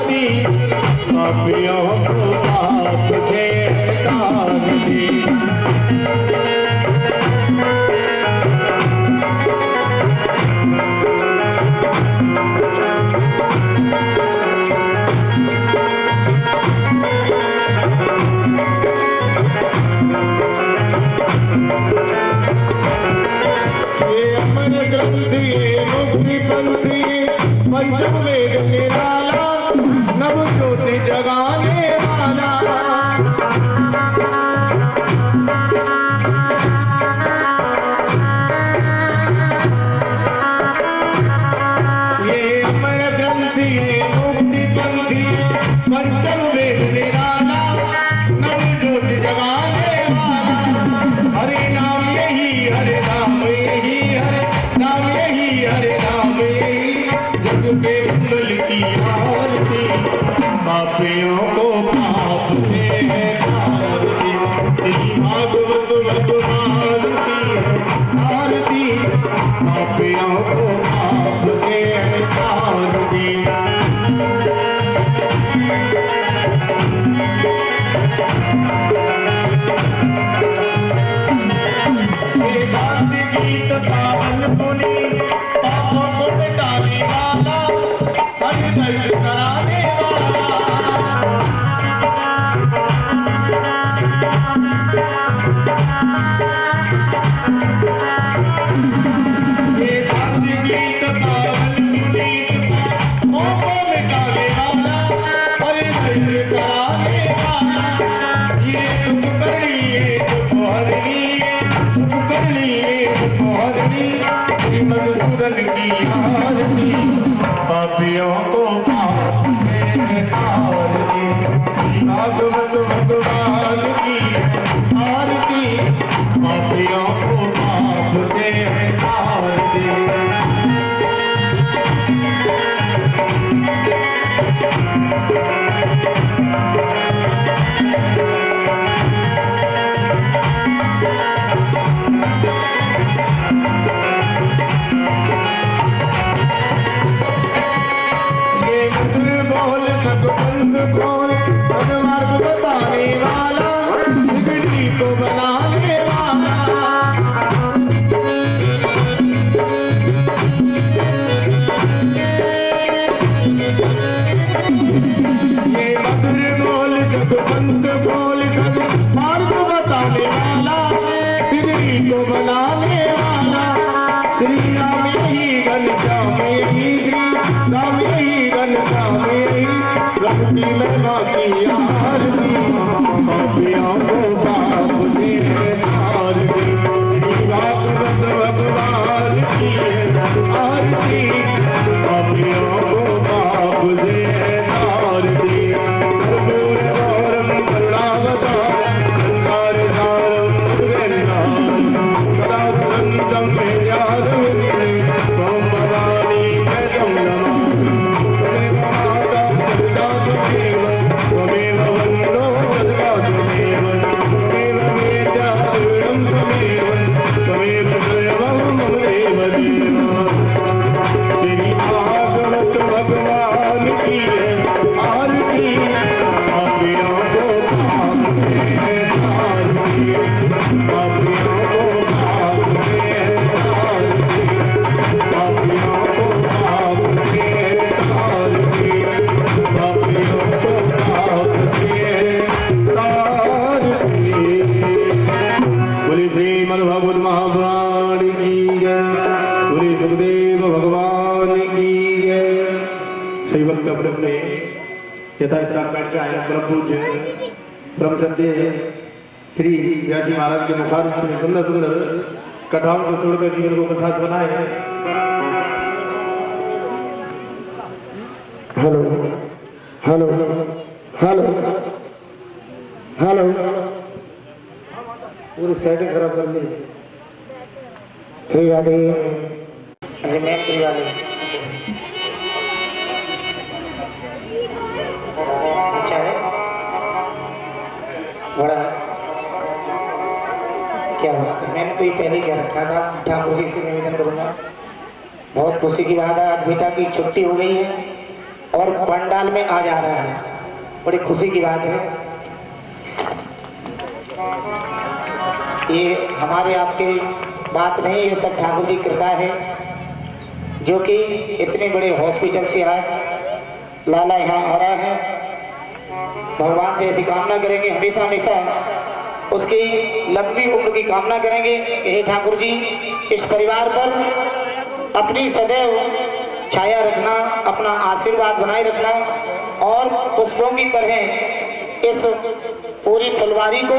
आरती पापियों को पाप से तार दी। मुक्ति पंथी पंचम वेद निराला नव ज्योति जगाने वाला। ये अमर ग्रंथ ये मुक्ति पंथी पंचम वेद निराला नव ज्योति जगाने वाला। हरे नाम यही हरे नाम यही हरे नाम यही हरे नाम यही जग के मंगल की आरती पापियों को पाप से तारती। श्री भागवत भगवान की आरती पापियों को पाप से तारती। गीत पावन पुनि पापों को मिटाने वाला हरि दर्श कराने वाला। ये शांति गीत पावन पुनि पापों को मिटाने वाला हरि दर्श कराने वाला। ये सुख करिए सुख हरिए सुख करिए मधुसूदन की आरती पापियों को पाप से तारती। भागवत भगवान की आरती पापियों को पाप से तारती। मार्ग बताने वाला बिगड़ी को बनाने वाला। ये मधुर बोल जगवंत बोल मार्ग बताने वाला बिगड़ी को बनाने वाला। श्री राम यही घनश्याम यही श्री राम यही घनश्याम यही प्रभु की महिमा की आरती पापियों को पाप से तारती। श्री भागवत भगवान की आरती पापियों को पाप से तारती। कर्पूर गौरम करुणावतारम संसारसारम भुजगेन्द्रहारम सदा सुगन्धिं वेदान्तवेदिने त्वं वदामि वेदं नमामि। त्वमेव वन्दो जगदात्मदेव त्वमेव वेद्यादिदं त्वमेव त्वमेव सर्वं मम देव देव। श्री भागवत भगवान की आरती पापियों को पाप से तारती पापियों को पाप से तारती पापियों को पाप से तारती पापियों को पाप से तारती। बोले श्रीमद्भागवत महापुराण की जय। बोले सुखदेव भगवान की जय। श्री भक्त अपने अपने यथास्थान बैठ के आए परम पूज्य ब्रह्म सत्य श्री व्यासी महाराज के मुखारविंद से सुंदर सुंदर कथाओं को छोड़कर जीवन को कथात बनाए। हेलो हेलो हेलो हेलो पूरी सेटिंग खराब कर दी। श्री राधे अच्छा है बड़ा क्या बात है। मैंने तो ये पहले क्या रखा था ठाकुर जी से निवेदन करूंगा। बहुत खुशी की बात है आज बेटा की छुट्टी हो गई है और पंडाल में आ जा रहा है, बड़ी खुशी की बात है। ये हमारे आपके बात नहीं, ये सब ठाकुर जी कृपा है, जो कि इतने बड़े हॉस्पिटल से आज लाला यहाँ आ रहा है। भगवान से ऐसी कामना करेंगे, हमेशा हमेशा उसकी लंबी उम्र की कामना करेंगे। हे ठाकुर जी, इस परिवार पर अपनी सदैव छाया रखना, अपना आशीर्वाद बनाए रखना और पुष्पों की तरह इस पूरी फुलवारी को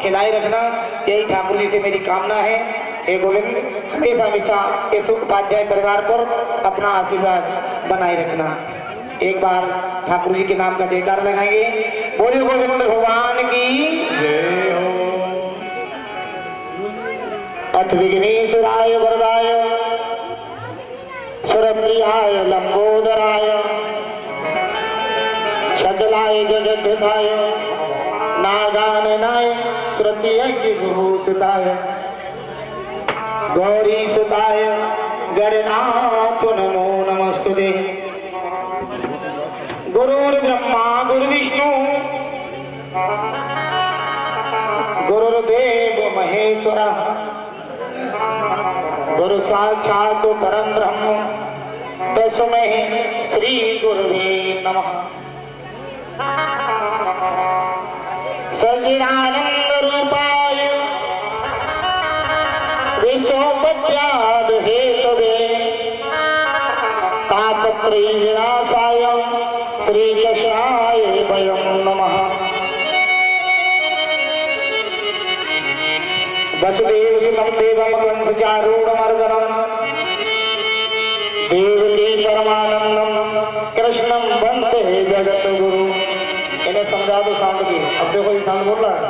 खिलाए रखना, यही ठाकुर जी से मेरी कामना है। हे गोविंद, हमेशा हमेशा इस उपाध्याय परिवार पर अपना आशीर्वाद बनाए रखना। एक बार ठाकुर जी के नाम का जयकार लगाएंगे। बोले गोविंद भगवान की जय हो। अथ विघ्नेश्वराय वरदाय सुरप्रियाय लंबोदराय सकलाय जगद्धाय नागाननाय श्रुतियज्ञ विभूषिताय गौरी सुताय गणनाथ नमो नमस्तुते। गुरुर्ब्रह्मा गुरुविष्णु गुरुर्देव महेश्वरः गुरु साक्षात् परम ब्रह्म तस्मै श्री गुरुवे नमः। सच्चिदानंद रूपाय विश्वोपत्याद हेतवे तापत्रय विनाशाय श्री कृष्णाय वयं नमः। वसुदेव सुतं देवं कंसचारूढमर्दनं देवकी परमानंदम कृष्णं वंदे जगद्गुरु। इन्हें समझा दो शांत की। अब देखो ये शांत बोल रहा है,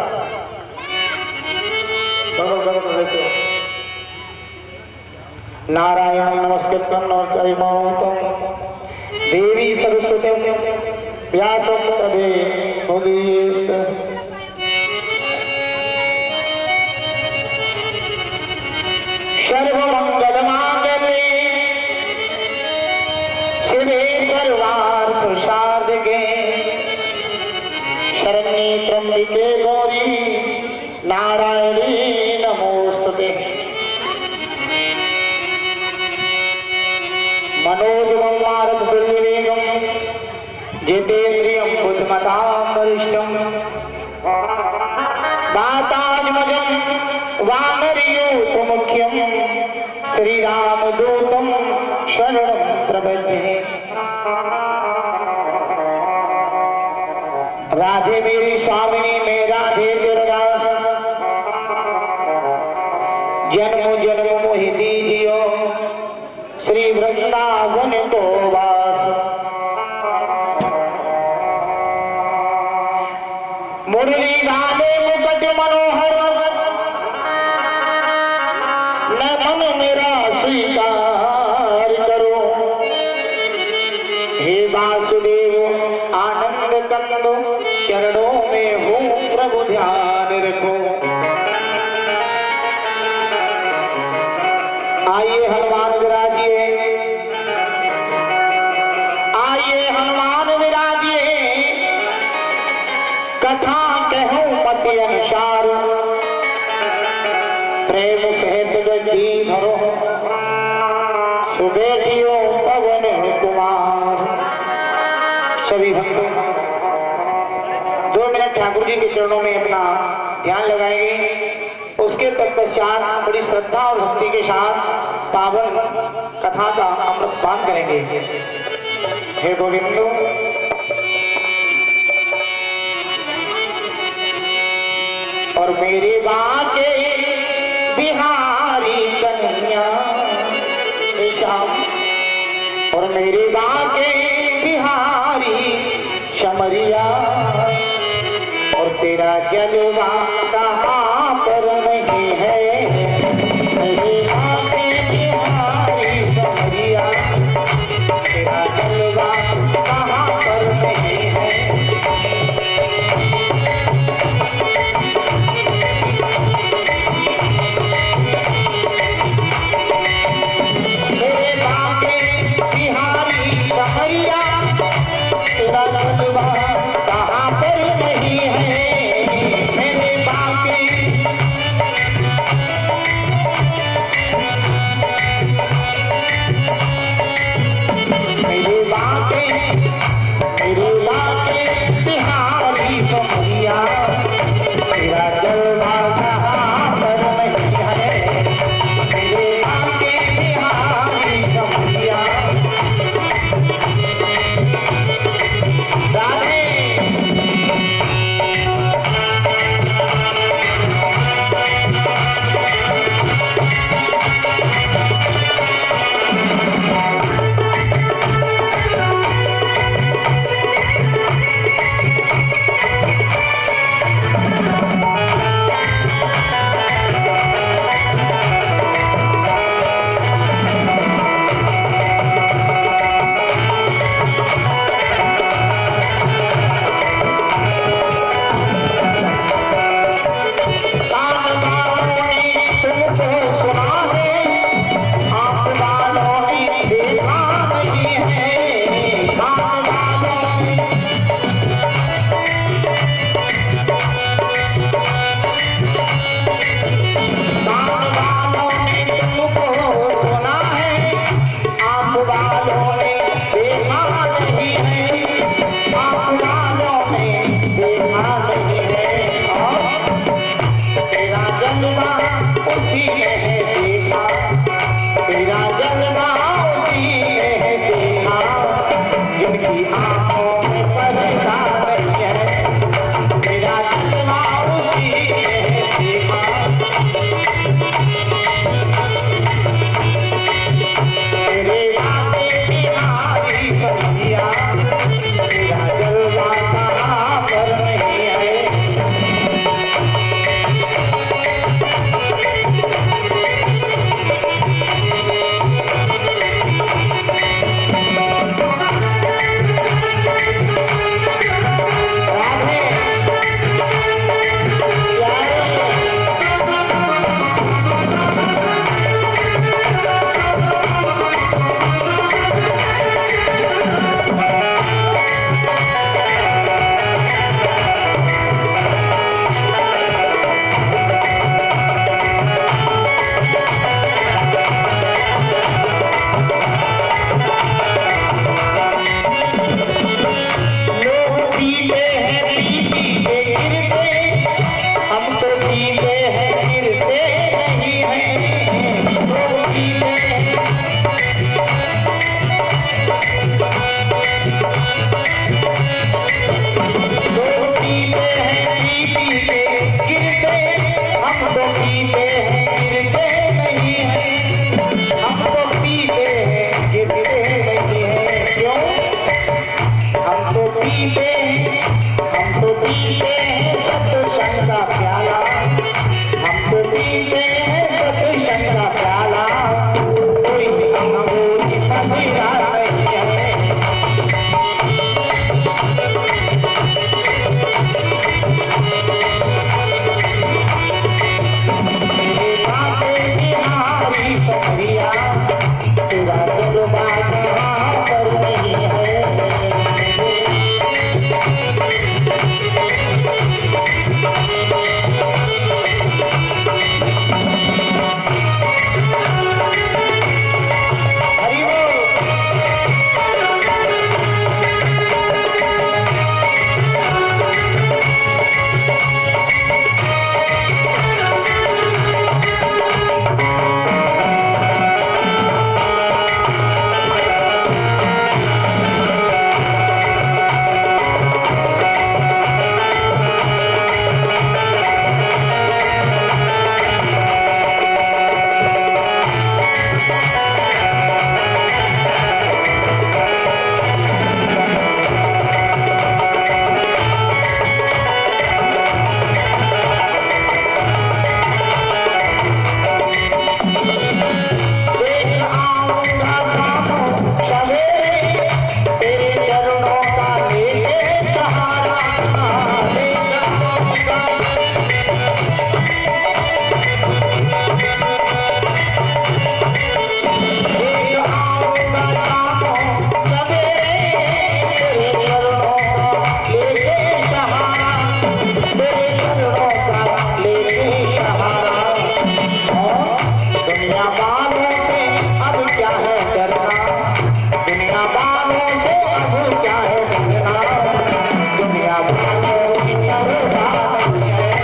नारायण नमस्कृतं नरं देवी सरस्वती व्यासं तदेव मुदीरयेत्। सर्वमंगल मांगल्ये शिवे सर्वार्थ साधके शरण्ये त्र्यंबके गौरी नारायणी नमोस्तुते। मनोजवं मारुततुल्यवेगं जितेन्द्रियं बुद्धिमतां वरिष्ठं वातात्मजं वानरयूथमुख्यं श्रीरामदूतं शरणं प्रपद्ये। राधे मेरी स्वामिनी में राधे दुर्दास जन्म जन्म मोहि दीजियो श्री वृंदावन को वास। मुरली गाने मुकुट मनोहर न मन मेरा स्वीकार करो। हे वासुदेव आनंद कंदो चरणों में हूँ प्रभु ध्यान रखो। आइए हनुमान विराजिए, आइए हनुमान विराजिए, कथा कहूँ मति अनुसार प्रेम सहित गद्दी धरो सुबेटियों पवन कुमार। सभी भक्तों 2 मिनट ठाकुर जी के चरणों में अपना ध्यान लगाएंगे। उसके तत्पश्चात बड़ी श्रद्धा और भक्ति के साथ पावन कथा का अमृतपान करेंगे। हे गोविंद, और मेरे बाके बिहारी कन्हैया श्याम, और मेरे बाके बिहारी शमरिया, और तेरा जलवा कहाँ पर नहीं है। मेरे बाके बिहारी शमरिया, तेरा जलवा कहाँ पर नहीं है। मेरे बाके बिहारी शमरिया, उसी में है देखा, तेरा जलवा उसी में है देखा, जिनकी आंखों में पर्दा नहीं है, तेरा जलवा उसी में है देखा, तेरे वादे बिहारी सखिया, तेरा जलवा कहाँ पर नहीं है। राधे लोग पीते हैं पी पी के गिरते, हम तो पीते हैं गिरते नहीं हैं। लोग पीते हैं लोग पीते हैं पी पी के गिरते, हम तो पीते हैं गिरते नहीं हैं। हम तो पीते हैं गिरते नहीं हैं। क्यों? हम तो पीते हैं, हम तो पीते हैं सत्संग का प्याला, हम तो पीते हैं सत्संग का प्याला, कोई अंगूरी मदिरा नहीं है। तेरे बातें बिहारी सखिया, तेरा जलवा कहाँ पर नहीं है। हरि बोल। देख आऊंगा शामो सवेरे, तेरे चरणों का लेके सहारा, देख आऊंगा देख आऊंगा शामो सवेरे, तेरे चरणों का लेके सहारा, तेरे चरणों का लेके सहारा। और दुनिया वालों से अब क्या है डरना, दुनिया वालों से अब क्या है डरना, दुनिया वालों की परवाह नहीं है,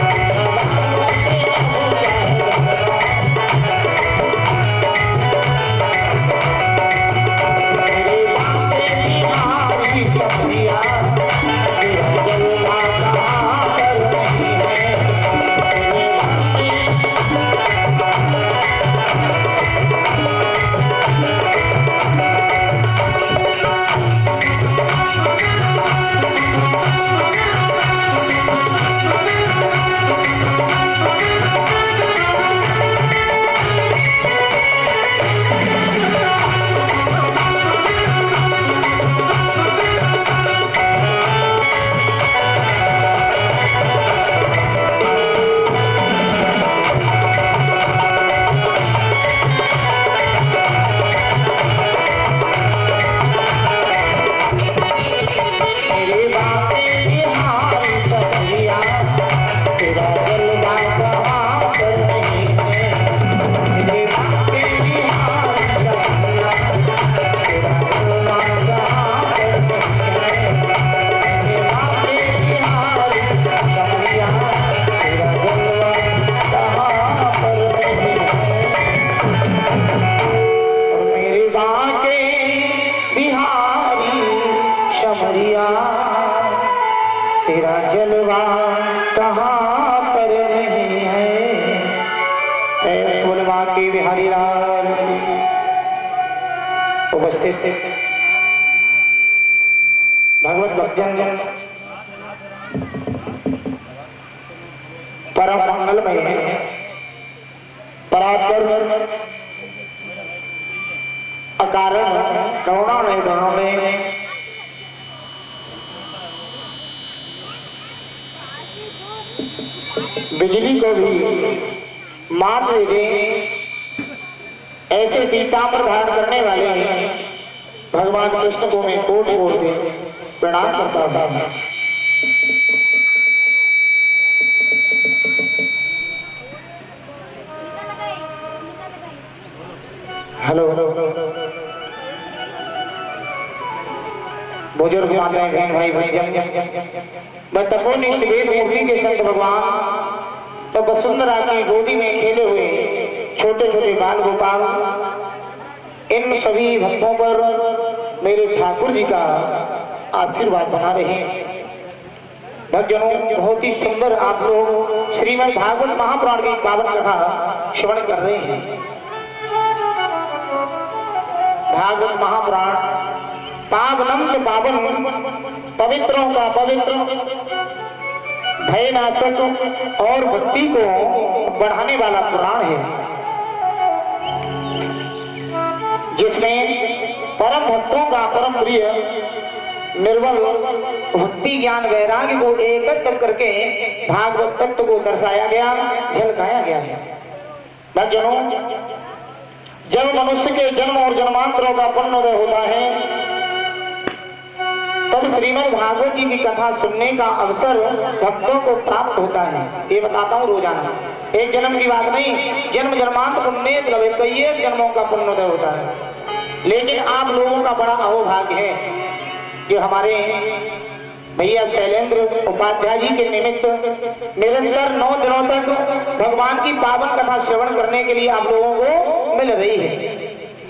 दुनिया वालों से अब क्या है डरना। तेरे बातें बिहारी सखिया, तेरा जलवा कहाँ पर नहीं है। तेरे बातें बांके बिहारी लाल उपस्थित भगवत भक्तजन परम मंगलमय है परात्पर अकारण करुणा ने दोनों में बिजली को भी मात दे दे ऐसे पीताम्बर धारण करने वाले भगवान कृष्ण को मैं कोट कोट दे प्रणाम करता हूँ। हेलो बुजुर्ग माताएं बहन भाई भाई तपोनिष्ठ वेद मूर्ति के संत भगवान तो वसुंधरा की गोदी में खेले हुए छोटे छोटे बाल गोपाल इन सभी भक्तों पर मेरे ठाकुर जी का आशीर्वाद बना रहे हैं। भक्तजनों बहुत ही सुंदर आप लोग श्रीमद् भागवत महापुराण की पावन कथा श्रवण कर रहे हैं। भागवत महापुराण पावनम च पावन पवित्रों का पवित्र भयनाशक और भक्ति को बढ़ाने वाला पुराण है जिसमें परम भक्तों का परम प्रिय निर्मल भक्ति ज्ञान वैराग्य को एकत्र करके भागवत तत्व को दर्शाया गया झलकाया गया है। भक्तजनों जब मनुष्य के जन्म और जन्मांतरों का पुण्योदय होता है तब श्रीमद् भागवत जी की कथा सुनने का अवसर भक्तों को प्राप्त होता है। ये बताता हूँ रोजाना एक जन्म की बात नहीं, जन्म जन्मांत पुण्य कई एक जन्मों का पुण्योदय होता है। लेकिन आप लोगों का बड़ा अहोभाग्य है जो हमारे भैया शैलेंद्र उपाध्याय जी के निमित्त निरंतर 9 दिनों तक भगवान की पावन कथा श्रवण करने के लिए आप लोगों को मिल रही है।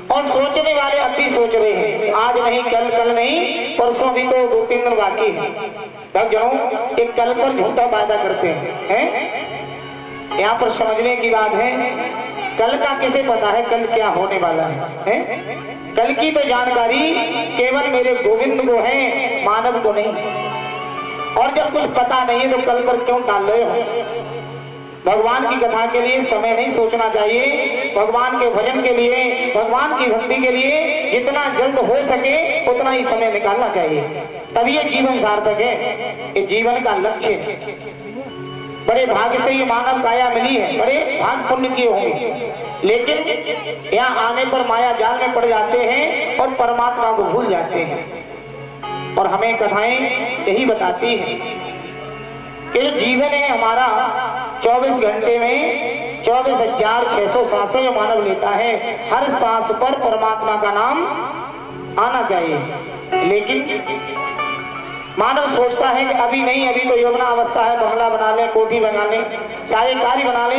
और सोचने वाले अब भी सोच रहे हैं, आज नहीं कल नहीं परसों भी तो 2-3 दिन बाकी है। भक्तजनों एक कल पर झूठा वादा करते हैं। यहाँ पर समझने की बात है कल का किसे पता है कल क्या होने वाला है? कल की तो जानकारी केवल मेरे गोविंद को है, मानव को नहीं। और जब कुछ पता नहीं है तो कल पर क्यों टाल रहे हो? भगवान की कथा के लिए समय नहीं सोचना चाहिए, भगवान के भजन के लिए भगवान की भक्ति के लिए जितना जल्द हो सके उतना ही समय निकालना चाहिए, तभी ये जीवन सार्थक है। ये जीवन का लक्ष्य है। बड़े भाग्य से ये मानव काया मिली है, बड़े भाग पुण्य किए होंगे, लेकिन यहाँ आने पर माया जाल में पड़ जाते हैं और परमात्मा को भूल जाते हैं। और हमें कथाएं यही बताती है कि जो जीवन है हमारा 24 घंटे में 24,600 सांसें जो मानव लेता है, हर सांस पर परमात्मा का नाम आना चाहिए। लेकिन मानव सोचता है कि अभी नहीं, अभी तो यौवना अवस्था है, बंगला बना ले, कोठी बना ले, सारे कार्य बना ले,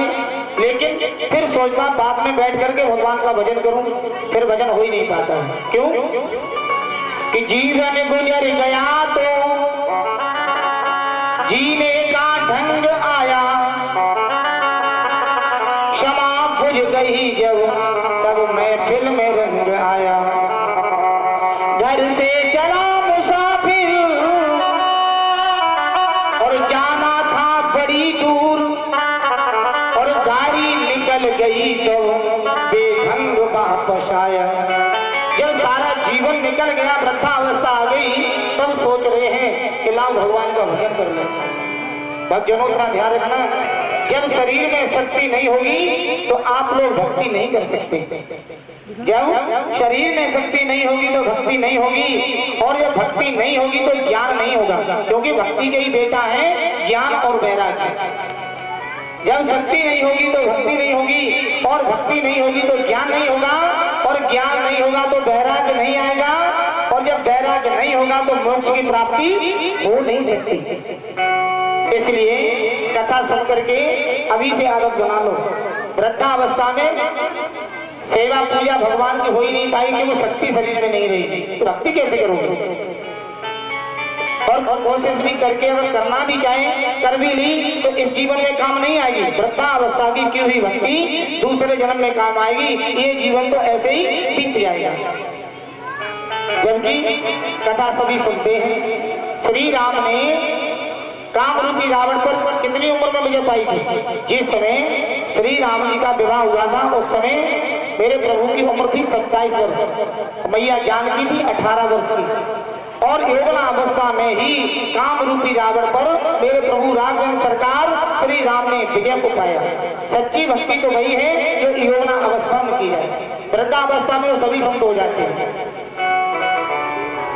लेकिन फिर सोचता बात में बैठ करके भगवान का भजन करूं, फिर भजन हो ही नहीं पाता है। क्यों? कि जीवन गुजर गया तो जीने का ढंग आया, क्षमा बुझ गई जब तब महफिल में रंग आया। घर से चला मुसाफिर और जाना था बड़ी दूर, और गाड़ी निकल गई तो बेढंग वापस आया। जब सारा जीवन निकल गया, वृद्धावस्था आ गई, तब सोच रहे हैं कि लाओ भगवान का भजन कर ले। भक्तजनों का ध्यान रखना, जब शरीर में शक्ति नहीं होगी तो आप लोग भक्ति नहीं कर सकते। जब शरीर में शक्ति नहीं होगी तो भक्ति नहीं होगी, और जब भक्ति नहीं होगी तो ज्ञान नहीं होगा, क्योंकि भक्ति के ही बेटा है ज्ञान और वैराग्य। जब शक्ति नहीं होगी तो भक्ति नहीं होगी, और भक्ति नहीं होगी तो ज्ञान नहीं होगा, और ज्ञान नहीं होगा तो वैराग्य नहीं आएगा, और जब वैराग्य नहीं होगा तो मोक्ष की प्राप्ति हो नहीं सकती। इसलिए कथा सुन करके अभी से आदत बना लो। वृद्धावस्था में सेवा पूजा भगवान की हो ही नहीं पाएगी, वो शक्ति शरीर में नहीं रहेगी, तो भक्ति कैसे करोगे? और कोशिश भी करके अगर करना भी चाहे, कर भी ली तो इस जीवन में काम नहीं आएगी। वृद्धावस्था की की हुई भक्ति दूसरे जन्म में काम आएगी, ये जीवन तो ऐसे ही बीत जाएगा। जबकि कथा सभी सुनते हैं, श्री राम ने काम रूपी रावण पर कितनी उम्र में विजय पाई थी? जिस समय श्री राम जी का विवाह हुआ था उस समय मेरे प्रभु की उम्र थी 27 वर्ष, मैया जानकी थी 18 वर्ष की। और यौवना अवस्था में ही काम रूपी रावण पर मेरे प्रभु राघवेंद्र सरकार श्री राम ने विजय को पाया। सच्ची भक्ति तो वही है जो यौवना अवस्था में की जाए, वृद्धावस्था में तो सभी संत हो जाते हैं।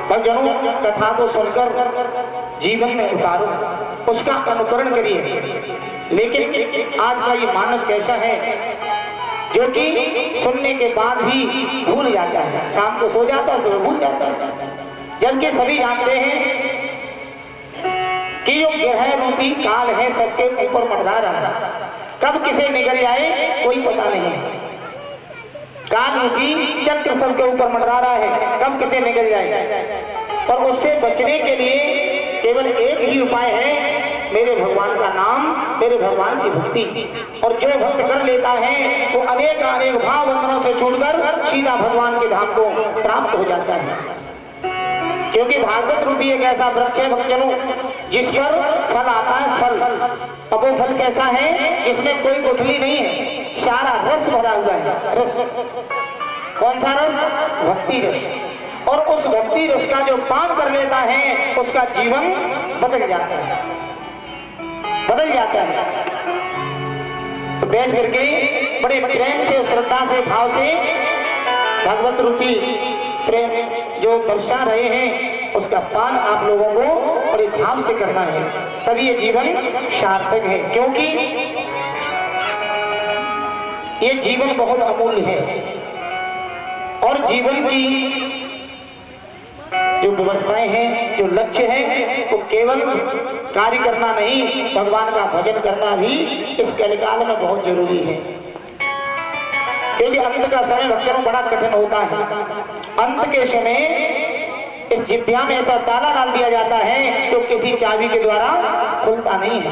भक्तजनों, कथा को सुनकर जीवन में उतारो, उसका अनुकरण करिए। लेकिन आज का ये मानव कैसा है जो कि सुनने के बाद भी भूल जाता है, शाम को सो जाता है, सुबह भूल जाता है। जबकि सभी जानते हैं कि जो ग्रह रूपी काल है सबके ऊपर मंडरा रहा है, कब किसे निकल जाए कोई पता नहीं। काल रूपी चक्र सबके ऊपर मंडरा रहा है, कब किसे निकल जाए। और उससे बचने के लिए केवल एक ही उपाय है, मेरे भगवान का नाम, मेरे भगवान की भक्ति। और जो भक्त कर लेता है वो अनेक अनेक भाव बंधनों से छूटकर सीधा भगवान के धाम को प्राप्त हो जाता है। क्योंकि भागवत रूपी एक ऐसा वृक्ष है भक्तजनों जिस पर फल आता है, फल। अब वो फल कैसा है? इसमें कोई गुठली नहीं है, सारा रस भरा हुआ है। रस, कौन सा रस? भक्ति रस। और उस भक्ति रस का जो पान कर लेता है उसका जीवन बदल जाता है, बदल जाता है। तो बैठ करके बड़े प्रेम से, श्रद्धा से, भाव से भगवत रूपी प्रेम जो दर्शा रहे हैं उसका पान आप लोगों को बड़े भाव से करना है, तभी ये जीवन सार्थक है। क्योंकि ये जीवन बहुत अमूल्य है और जीवन की जो व्यवस्थाएं हैं, जो लक्ष्य है, वो केवल कार्य करना नहीं, भगवान का भजन करना भी इस कलिकाल में बहुत जरूरी है। क्योंकि अंत का समय भक्तों बड़ा कठिन होता है। अंत के समय इस जिभ्या में ऐसा ताला डाल दिया जाता है जो किसी चाबी के द्वारा खुलता नहीं है।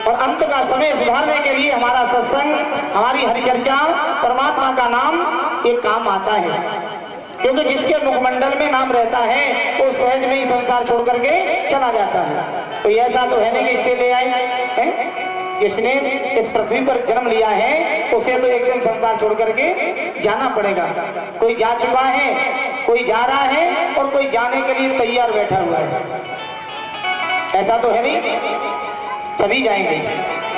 और अंत का समय सुधारने के लिए हमारा सत्संग, हमारी हरिचर्चा, परमात्मा का नाम ये काम आता है। क्योंकि जिसके मुखमंडल में नाम रहता है वो सहज में ही संसार छोड़ करके चला जाता है। तो ऐसा तो है नहीं कि इसके ले आए हैं। जिसने इस पृथ्वी पर जन्म लिया है उसे तो एक दिन संसार छोड़ करके जाना पड़ेगा। कोई जा चुका है, कोई जा रहा है और कोई जाने के लिए तैयार बैठा हुआ है। ऐसा तो है नहीं, सभी जाएंगे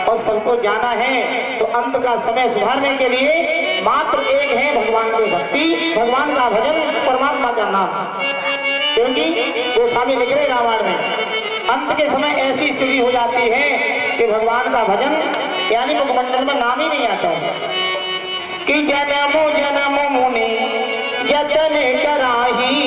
और सबको जाना है। तो अंत का समय सुधारने के लिए मात्र एक है भगवान की भक्ति, भगवान का भजन, परमात्मा का नाम। क्योंकि गोस्वामी लिख रहे रामायण में, अंत के समय ऐसी स्थिति हो जाती है कि भगवान का भजन यानी मुखमंडल में नाम ही नहीं आता है। कि जन्मो जन्म मुनि जतन कराही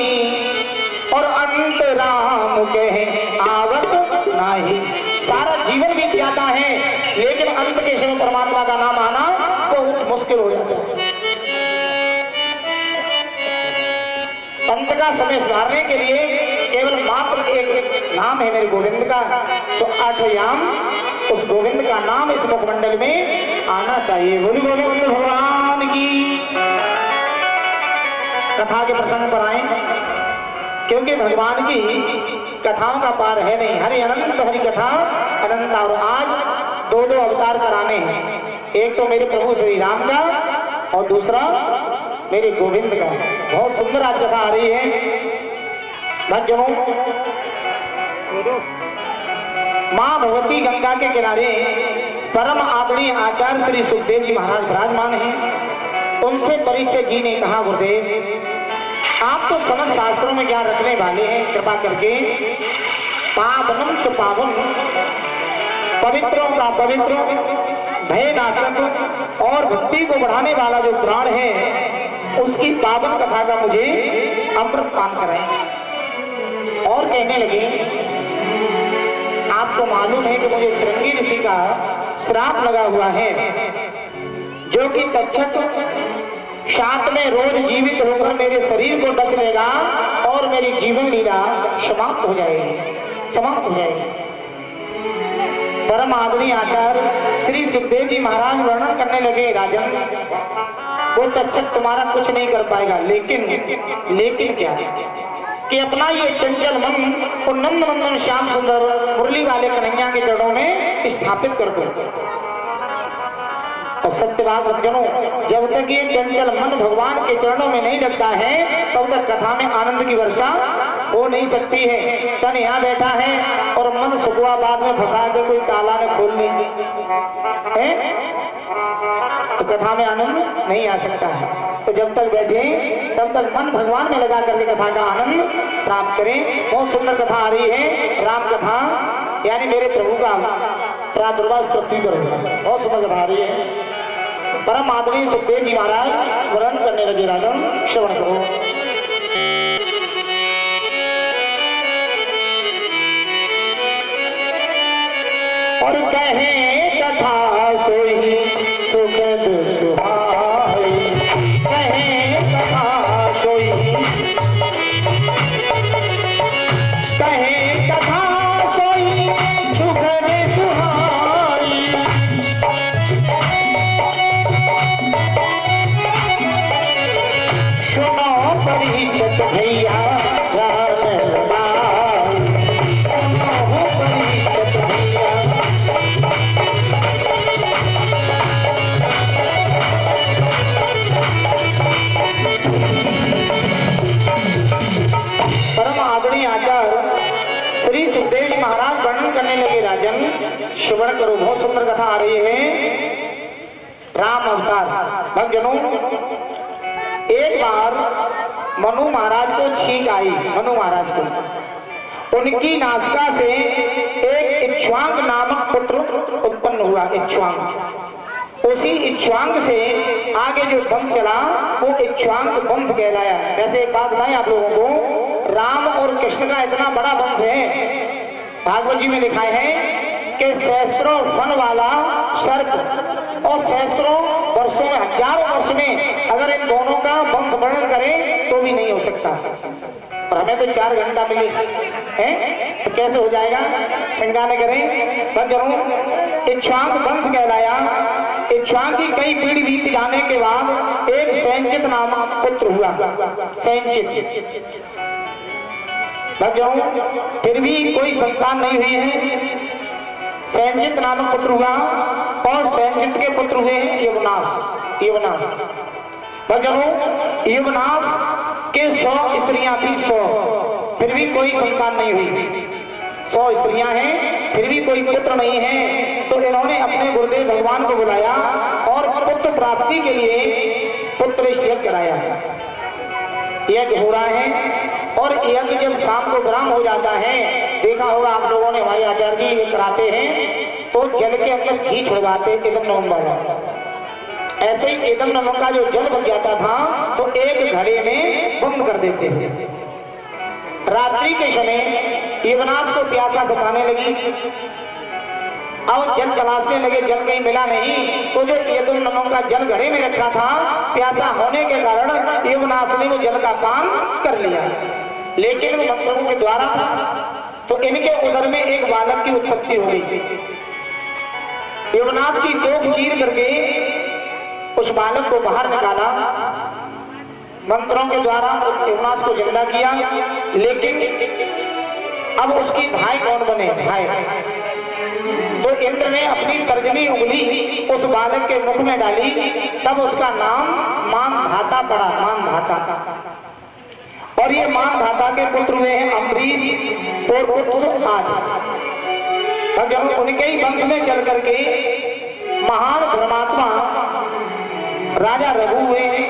और अंत राम कहे आवत नाही। सारा जीवन बीत जाता है लेकिन अंत के समय परमात्मा का नाम आना बहुत मुश्किल हो जाता है। अंत का समय सुधारने के लिए केवल मात्र एक नाम है मेरे गोविंद का। तो 8 याम उस गोविंद का नाम इस मुखमंडल में आना चाहिए। बोली गोविंद भगवान की। कथा के प्रसंग पर आए, क्योंकि भगवान की कथाओं का पार है नहीं। हरि अनंत हरि कथा अनंत। और आज 2 अवतार कराने हैं, एक तो मेरे प्रभु श्री राम का और दूसरा मेरे गोविंद का। बहुत सुंदर आज कथा आ रही है भक्तजनों। मां भगवती गंगा के किनारे परम आदरणीय आचार्य श्री सुखदेव जी महाराज विराजमान हैं। उनसे परीक्षित जी ने कहा, गुरुदेव आप तो समस्त शास्त्रों में ज्ञान रखने वाले हैं, कृपा करके पावनम च पावन, पवित्रों का पवित्र, भयनाशक और भक्ति को बढ़ाने वाला जो पुराण है उसकी पावन कथा का मुझे अमृत पान कराएं। और कहने लगे, आपको मालूम है कि मुझे श्रृंगी ऋषि का श्राप लगा हुआ है जो कि तक्षक 7वें रोज जीवित होकर मेरे शरीर को डस लेगा और मेरी जीवन लीला समाप्त हो जाएगी। समाप्त हो जाएगी। परम आदरणीय आचार्य श्री सुखदेव जी महाराज वर्णन करने लगे, राजन वो तक्षक तुम्हारा कुछ नहीं कर पाएगा, लेकिन क्या कि अपना ये चंचल मन को नंद नंदन श्याम सुंदर मुरली वाले कन्हैया के चरणों में स्थापित कर दो। और सत्य बात भक्तजनों, जब तक ये चंचल मन भगवान के चरणों में नहीं लगता है तब तक कथा में आनंद की वर्षा हो नहीं सकती है। तन यहाँ बैठा है और मन सुखुआबाद में फंसा के कोई ताला ने खोल ली है तो कथा में आनंद नहीं आ सकता है। तो जब तक बैठे तब तक मन भगवान में लगा करके कथा का आनंद प्राप्त करें। बहुत सुंदर कथा आ रही है, राम कथा यानी मेरे प्रभु का प्रादुर्भाव पृथ्वी पर होगा। बहुत सुंदर कथा आ रही है। परम आदरणीय सुखदेव जी महाराज वर्णन करने लगे, राजन श्रवण करो। और कहे कथा सोई सुखद सुहाई, कहे कथा सोई, कहे कथा सोई सुखद सुहाई। सुनो परीक्षित भैया राम बाई, सुनो परीक्षित भैया। परम आदरणीय आचार्य श्री सुखदेव जी महाराज वर्णन करने लगे, राजन श्रवण करो। बहुत सुंदर कथा आ रही है, राम अवतार। भक्तजनों, एक बार मनु महाराज को छींक आई, मनु महाराज को उनकी नासिका से एक इक्ष्वाक नामक पुत्र उत्पन्न हुआ। इक्ष्वाक, उसी इक्ष्वाक से आगे जो वंश चला वो इक्ष्वाक वंश कहलाया। वैसे एक बात बताएं आप लोगों को, राम और कृष्ण का इतना बड़ा वंश है, भागवत जी में लिखा है कि सहस्त्रों फन वाला सर्प और सहस्त्रों वर्षों में, हजारों वर्ष में अगर इन दोनों का वंश वर्णन करें तो भी नहीं हो सकता। और हमें तो 4 घंटा मिले हैं तो कैसे हो जाएगा, शंका न करें। बस इक्ष्वाक वंश कहलाया। इक्ष्वाक की कई पीढ़ी बीत जाने के बाद एक सैंचित नामक पुत्र हुआ। सैंचित, फिर भी कोई संतान नहीं हुई है। सैंचित नामक पुत्र हुआ और सैंचित के पुत्र हुए युवनाश। युवनाश के 100 स्त्रियां थी, 100, फिर भी कोई संतान नहीं हुई। 100 स्त्रियां हैं फिर भी कोई पुत्र नहीं है। तो इन्होंने अपने गुरुदेव भगवान को बुलाया और पुत्र प्राप्ति के लिए पुत्र यज्ञ कराया। यज्ञ हो रहा है और यज्ञ जब शाम को विराम हो जाता है, देखा होगा आप लोगों ने, हमारे आचार्य जी ये कराते हैं तो जल के अंदर घी छिड़वाते, एकदम नमक वाला। ऐसे ही एकदम नमक का जो जल बच जाता था तो एक घड़े में बंद कर देते थे। रात्रि के समय युवनाश को प्यासा सताने लगी। अब जल तलाशने लगे, जल कहीं मिला नहीं, तो जो एकदम नमक का जल घड़े में रखा था, प्यासा होने के कारण युवनाश ने वो जल का पान कर लिया। लेकिन वो मंत्रों के द्वारा था तो इनके उदर में एक बालक की उत्पत्ति हो गई। युवनाश की टोक चीर करके उस बालक को बाहर निकाला, मंत्रों के द्वारा युवनाश को जिंदा किया। लेकिन अब उसकी भाई कौन बने, भाई। तो इंद्र ने अपनी तर्जनी उंगली उस बालक के मुख में डाली, तब उसका नाम मानधाता पड़ा, मानधाता। और ये मानधाता के पुत्र हुए हैं अम्बरीश, पौरपुत्र आदि। जब उनके ही वंश में चल करके महान धर्मात्मा राजा रघु हुए हैं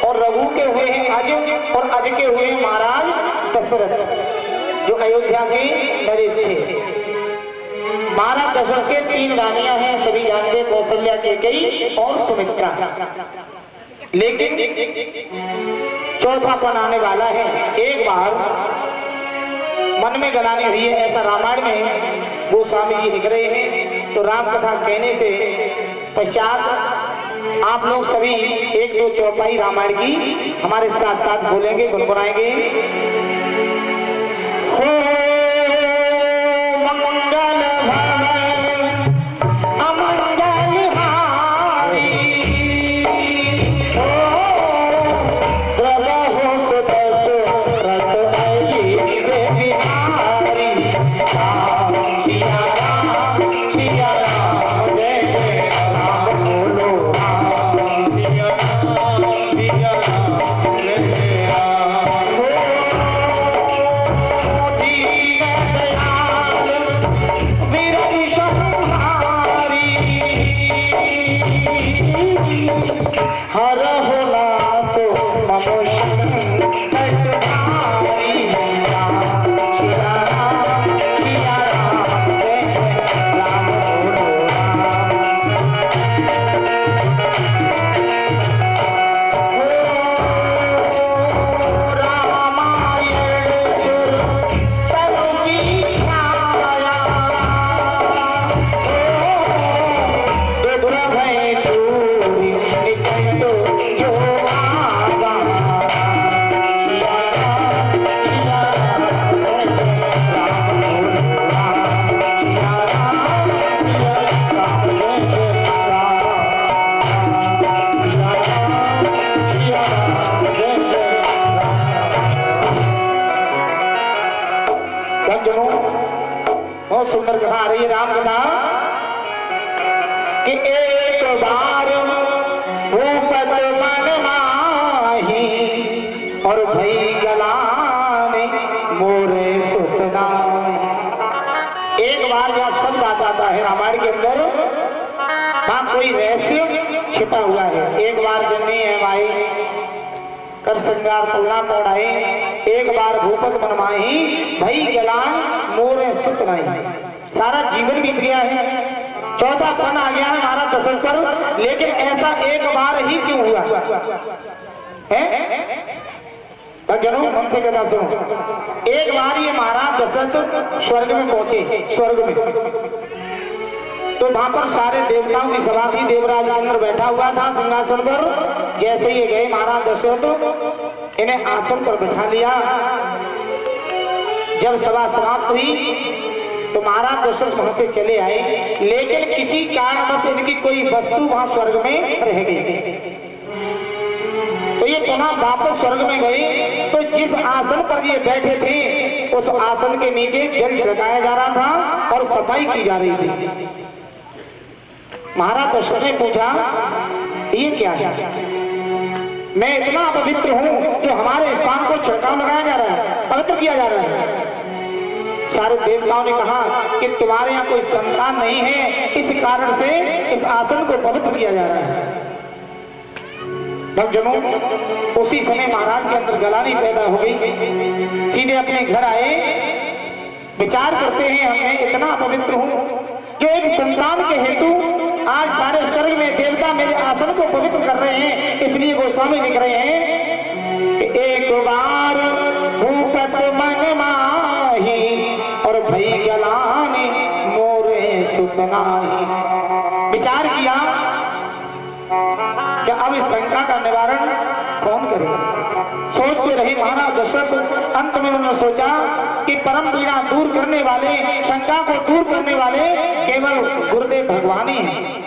और रघु के हुए हैं अज, और अज के हुए हैं महाराज दशरथ, जो अयोध्या के नरेश थे। महाराज दशरथ के 3 रानियां हैं, सभी जानते, कौशल्या, कैकेयी और सुमित्रा। लेकिन चौथापन आने वाला है। एक बार मन में गलानी हुई है, ऐसा रामायण में गोस्वामी जी लिख रहे हैं। तो राम कथा कहने से पश्चात आप लोग सभी 1-2 चौपाई रामायण की हमारे साथ साथ बोलेंगे, गुनगुनाएंगे। हो हर होना तो मनुष्य कटवारी राम सिया राम सिया राम जय जय राम बोलो बहुत सुंदर कथा आ रही है राम कथा कि एक बार भूपत मन माही और भई गलाने मोरे सुतना। एक बार यह शब्द आ जाता है रामायण के अंदर, वहां कोई रहस्य छिपा हुआ है। एक बार जननी है भाई कर श्रृंगार तुलना पौड़ाई, एक बार भूपत मनमाही भई गलान मोरे सुत नहीं। सारा जीवन बीत गया है, चौथा पन आ गया है हमारा दशरथ पर, लेकिन ऐसा एक बार ही क्यों हुआ है? भक्तजनों मन से कहता सुनो, एक बार ये महाराज दशरथ स्वर्ग में पहुंचे, स्वर्ग में तो वहां पर सारे देवताओं की सभा थी, देवराज इंद्र बैठा हुआ था सिंहासन पर। जैसे ये गए महाराज दशरथ इन्हें आसन पर बिठा लिया। जब सभा समाप्त हुई तो महाराज दशरथ वहां से चले आए, लेकिन किसी कारणवश इनकी कोई वस्तु वहां स्वर्ग में रह गई। तो ये पुनः वापस स्वर्ग में गए तो जिस आसन पर ये बैठे थे उस आसन के नीचे जल छिड़काया जा रहा था और सफाई की जा रही थी। महाराज दशरथ ने पूछा ये क्या है? मैं इतना पवित्र हूं जो हमारे स्थान को छिड़काव लगाया जा रहा है, पवित्र किया जा रहा है। सारे देवताओं ने कहा कि तुम्हारे यहाँ कोई संतान नहीं है, इस कारण से इस आसन को पवित्र किया जा रहा है। भक्तजनों उसी समय महाराज के अंदर गलानी पैदा हो गई। सीधे अपने घर आए, विचार करते हैं मैं इतना पवित्र हूं जो एक संतान के हेतु आज सारे स्वर्ग में देवता मेरे आसन को पवित्र कर रहे हैं। इसलिए गोस्वामी लिख रहे हैं कि एक बार भूपत मन माही और भई गलाने मोरे सुतनाही। विचार किया कि अब इस शंका का निवारण कौन करेगा। सोचते रहे महाराज दशरथ, अंत में उन्होंने सोचा कि परम पीड़ा दूर करने वाले, शंका को दूर करने वाले केवल गुरुदेव भगवान ही हैं।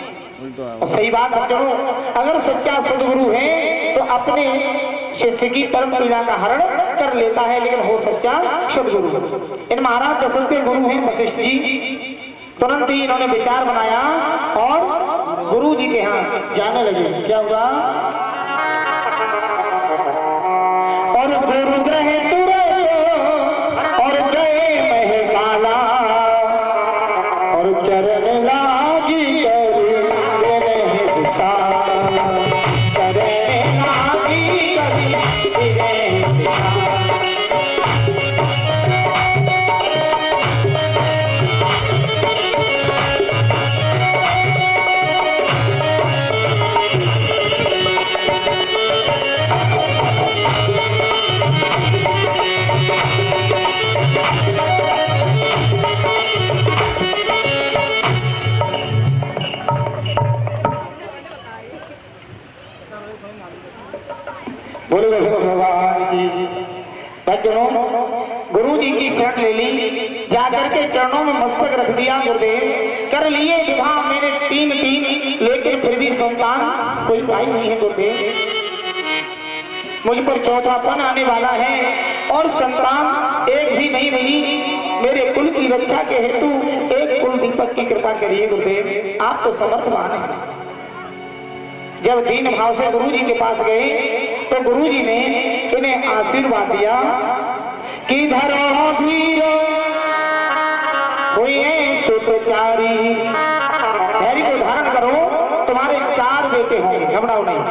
और सही बात बच्चों, अगर सच्चा सदगुरु है तो अपने शिष्य की परम पीड़ा का हरण कर लेता है, लेकिन हो सच्चा सदगुरु। इन महाराज दशरथ के गुरु हैं वशिष्ठ जी। तुरंत ही इन्होंने विचार बनाया और गुरु जी के यहाँ जाने लगे। क्या हुआ? और गुरु ग्रह तुरंत और गए महकाला और चरण लागी करी दिशा, चरण लागी करी दिशा। गुरु जी की शरण ले ली, जाकर के चरणों में मस्तक रख दिया। गुरुदेव कर लिए विवाह मैंने तीन, लेकिन फिर भी संतान कोई पाई नहीं है। गुरुदेव मुझ पर चौथापन आने वाला है और संतान एक भी नहीं मिली। मेरे कुल की रक्षा के हेतु एक कुल दीपक की कृपा करिए गुरुदेव, आप तो समर्थवान हैं। जब दीन भाव से गुरु जी के पास गए तो गुरु जी ने इन्हें आशीर्वाद दिया कि धरो धीर हुए सुतचारी, धैर्य को धारण करो, तुम्हारे 4 बेटे होंगे। घबराओ नहीं।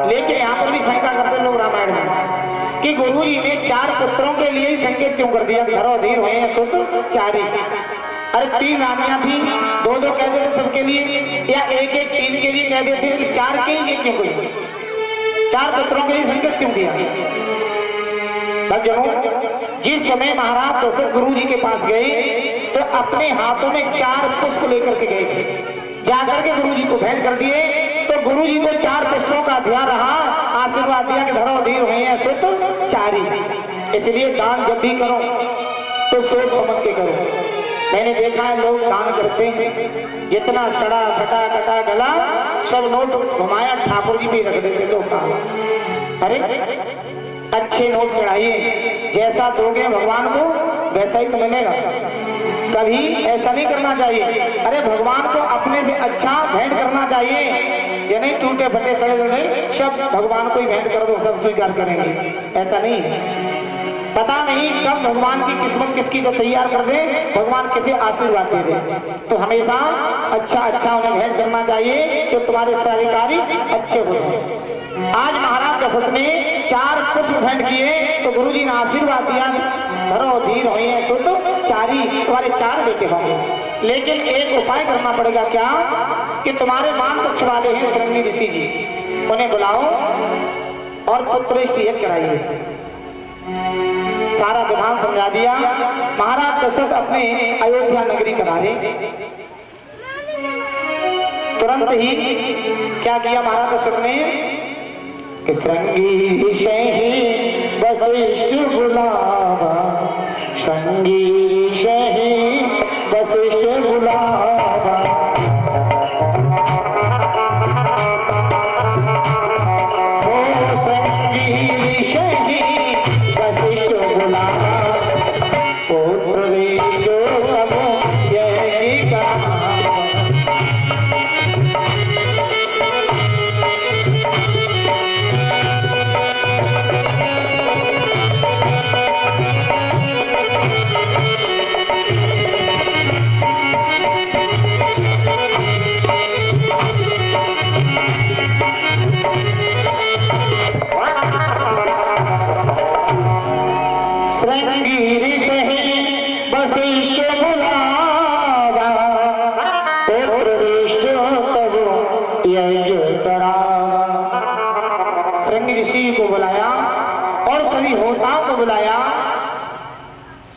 लेकिन यहाँ पर भी शंका करते लोग रामायण में कि गुरु जी ने 4 पुत्रों के लिए ही संकेत क्यों कर दिया, घरो धीर हुए हैं सुत चारी। अरे 3 रानियां थी, 2-2 कह देते सबके लिए, या 1-1 3 के लिए कह देते कि 4 के लिए क्यों कोई 4 पुत्रों के लिए संकेत क्यों किया। भक्तजनों, जिस समय महाराज दशरथ गुरु जी के पास गए तो अपने हाथों में 4 पुष्प लेकर के गए थे, जाकर के गुरु जी को भेंट कर दिए। तो गुरु जी को 4 पुष्पों का ध्यान रहा, आशीर्वाद दिया कि धरो धीर हुए हैं सुत चारी। इसलिए दान जब भी करो तो सोच समझ के करो। मैंने देखा है लोग दान करते हैं, जितना सड़ा फटा कटा गला सब नोट घुमाया ठाकुर जी पे रख देते लोग। अरे अच्छे नोट चढ़ाइए, जैसा दोगे भगवान को वैसा ही तो मिलेगा। कभी ऐसा नहीं करना चाहिए। अरे भगवान को अपने से अच्छा भेंट करना चाहिए, ये नहीं टूटे फटे सड़े सड़े सब भगवान को ही भेंट कर दो सब स्वीकार करेंगे, ऐसा नहीं है। पता नहीं कब भगवान की किस्मत किसकी जो तैयार कर दे, भगवान किसे आशीर्वाद दे दे। तो हमेशा अच्छा अच्छा उन्हें भेंट करना चाहिए तो तुम्हारे सारे कार्य अच्छे हो जाए। आज महाराज दशरथ ने 4 पुष्प भेंट किए तो गुरु जी ने आशीर्वाद दिया, धरो धीर हुए हैं सुत चारी, तुम्हारे 4 बेटे होंगे। लेकिन एक उपाय करना पड़ेगा, क्या कि तुम्हारे मान पक्ष वाले हैं श्रृंगी ऋषि जी, उन्हें बुलाओ और पुत्रेष्टि यज्ञ कराइए। सारा विधान समझा दिया। महाराज दशरथ अपने अयोध्या नगरी पधारे। तुरंत ही क्या किया महाराज दशरथ ने कि श्रृंगी ऋषि वशिष्ठ बुलावा, श्रृंगी ऋषि वशिष्ठ बुलावा, ओ श्रृंगी ऋषि वशिष्ठ बुलावा, पुत्र वेदो सबो यही कहा।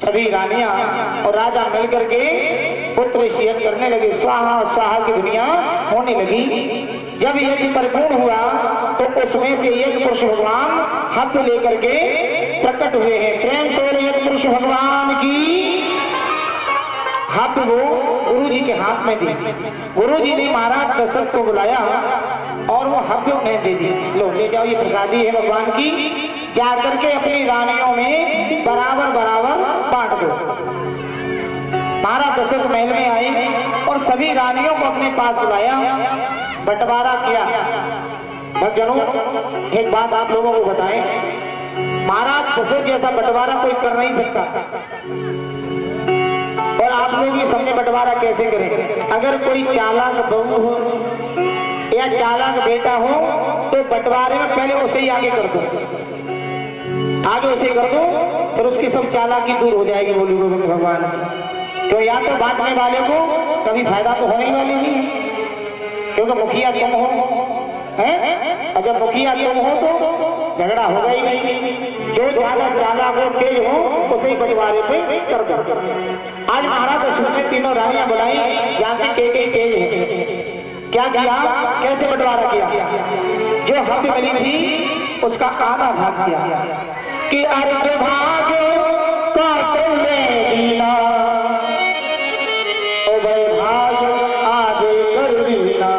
सभी रानियां और राजा मिलकर के पुत्र यज्ञ करने लगे। स्वाहा स्वाहा की दुनिया होने लगी। जब यज्ञ परिपूर्ण हुआ तो उसमें से यज्ञ पुरुष भगवान हाथ लेकर के प्रकट हुए हैं। प्रेम से बोले यज्ञ पुरुष भगवान की। हाथ वो गुरु जी के हाथ में दी। गुरु जी ने महाराज दशरथ को बुलाया और वो हव्य उन्हें दे दी, लो ले जाओ, ये प्रसादी है भगवान की, जाकर के अपनी रानियों में बराबर बराबर बांट दो। महाराज दशरथ महल में आए और सभी रानियों को अपने पास बुलाया, बंटवारा किया। भक्तजनों, एक बात आप लोगों को बताएं, महाराज दशरथ जैसा बंटवारा कोई कर नहीं सकता। और आप लोग ये समझे बंटवारा कैसे करें। अगर कोई चालाक बहू हो या चालाक बेटा हो तो बंटवारे में पहले उसे ही आगे कर दो, आगे उसे कर दो, फिर उसकी सब चालाकी दूर हो जाएगी। बोली गोविंद भगवान। तो या तो बांटने वाले को कभी फायदा तो होने वाली नहीं, क्योंकि मुखिया तुम हो, हैं? और जब मुखिया तुम हो तो झगड़ा होगा ही नहीं। जो ज्यादा चालाक हो, तेज हो, उसे ही बंटवारे पे कर दो। आज महाराज दशरथ ने तीनों रानियां बुलाई, जानते के तेज है। क्या किया, कैसे बंटवारा किया? जो हव्य मिली थी उसका आधा भाग किया कि अर्ध भाग कौशल्य दीना, उभय भाग आगे कर दीना।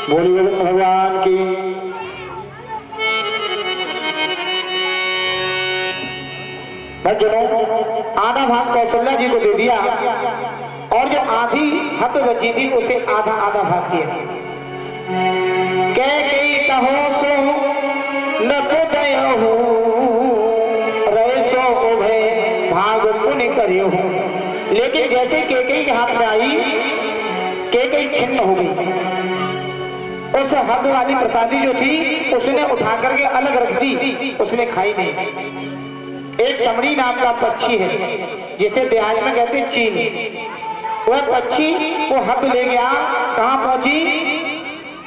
बोली गोविंद भगवान की। भक्तजनों, आधा भाग कौशल्या जी को दे दिया और जो आधी हब बची थी उसे आधा आधा भाग किया। कई कहो सो न दयो रहे सो उभय भाग पुण्य करियो। लेकिन जैसे केकई के हाथ में आई, केकई खिन्न हो गई। उस हब वाली प्रसादी जो थी उसने उठा करके अलग रख दी, उसने खाई नहीं। एक समड़ी नाम का पक्षी है जिसे बिहार में कहते हैं चील। वह पक्षी वो हब ले गया, कहां पहुंची?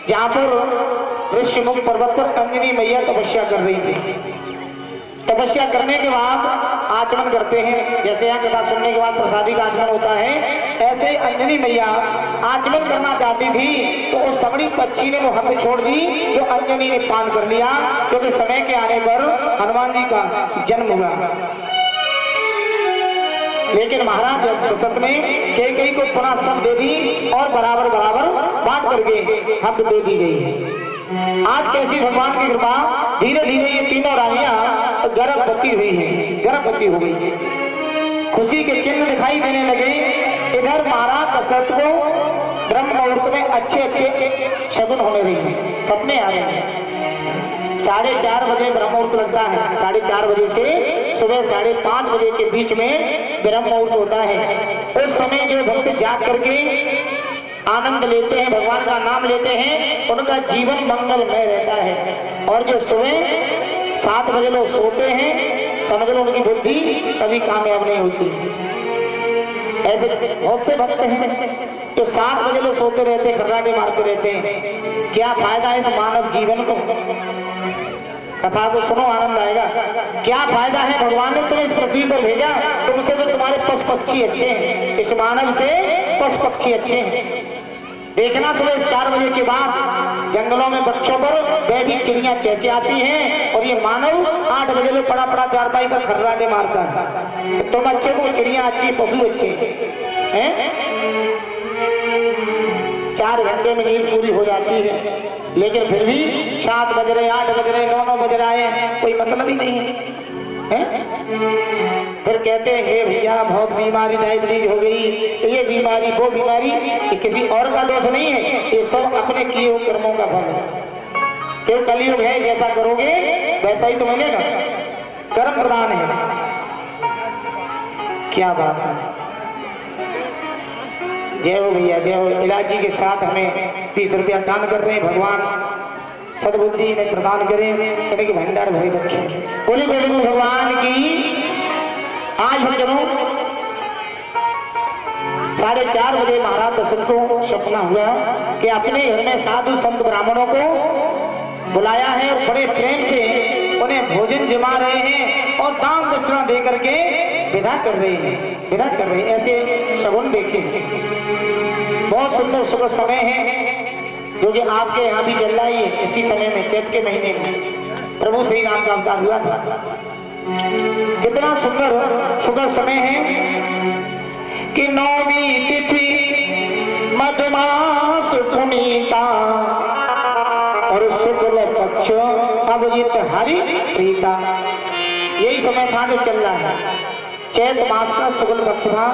जहां पर ऋषिमुख पर्वत पर अंजनी मैया तपस्या कर रही थी। तपस्या करने के बाद आचमन करते हैं, जैसे यहाँ कथा सुनने के बाद प्रसादी का आचमन होता है, ऐसे ही अंजनी मैया आचमन करना चाहती थी तो उस समड़ी पक्षी ने वो हब छोड़ दी जो अंजनी ने पान कर लिया, क्योंकि समय के आने पर हनुमान जी का जन्म हुआ। लेकिन महाराज दशरथ ने केकई को पुनः सब दे दी और बराबर बराबर बांट करके हब दे दी गई है। आज कैसी भगवान की कृपा, धीरे धीरे ये तीनों रानियां गर्भवती हुई हैं, गर्भवती हो गई। खुशी के चिन्ह दिखाई देने लगे। इधर महाराज दशरथ को ब्रह्म मुहूर्त में अच्छे अच्छे शगुन होने रही है, सपने आ रहे हैं। 4:30 बजे ब्रह्म मुहूर्त लगता है, 4:30 बजे से सुबह 5:30 बजे के बीच में ब्रह्म मुहूर्त होता है। उस समय जो भक्त जाग करके आनंद लेते हैं, भगवान का नाम लेते हैं, उनका जीवन मंगलमय रहता है। और जो सुबह 7 बजे लोग सोते हैं, समझ लो उनकी बुद्धि कभी कामयाब नहीं होती। ऐसे बहुत से भक्त हैं जो 7 बजे लोग सोते रहते हैं, खर्राटे मारते रहते हैं। क्या फायदा है इस मानव जीवन को? कथा को सुनो, आनंद आएगा। क्या फायदा है? भगवान ने तुम्हें इस पृथ्वी पर भेजा, तुमसे तो तुम्हारे पशु पक्षी अच्छे हैं, इस मानव से पशु पक्षी अच्छे हैं। देखना सुबह 4 बजे के बाद जंगलों में बच्चों पर बैठी चिड़ियां चहचहाती हैं और ये मानव 8 बजे में पड़ा पड़ा चारपाई पर खर्राटे मारता है। तुम अच्छे को चिड़ियां अच्छी, पशु अच्छे हैं। 4 घंटे में नींद पूरी हो जाती है, लेकिन फिर भी 7 बज रहे, 8 बज रहे, 9 बज रहा है, कोई मतलब ही नहीं है। फिर कहते हैं हे भैया बहुत बीमारी, डायबिटीज हो गई, ये बीमारी वो बीमारी, ये किसी और का दोष नहीं है, ये सब अपने किए हुए कर्मों का फल है। क्यों? कलयुग है, जैसा करोगे वैसा ही तो मिलेगा, कर्म प्रधान है। क्या बात है, जय हो भैया, जय हो। इलायची के साथ हमें 30 रुपया दान कर रहे हैं, भगवान सदबुद्धि ने प्रदान करें, कि भंडार भरे रखे। बोले गोविंद भगवान की। आज भक्तों 4:30 बजे महाराज दशरथ को सपना हुआ कि अपने घर में साधु संत ब्राह्मणों को बुलाया है और बड़े प्रेम से उन्हें भोजन जमा रहे हैं और दान दक्षिणा दे करके विदा कर रहे हैं, विदा कर रहे हैं। ऐसे शगुन देखे, बहुत सुंदर सुबह समय है जो कि आपके यहाँ भी चल रहा है। इसी समय में चैत के महीने में प्रभु श्री राम का अवतार हुआ था। कितना सुंदर शुभ समय है कि 9वीं तिथि मधुमास पुनीता और शुक्ल पक्ष अभिजित हरि प्रीता। यही समय था जो चल रहा है। चैत मास का शुक्ल पक्ष था,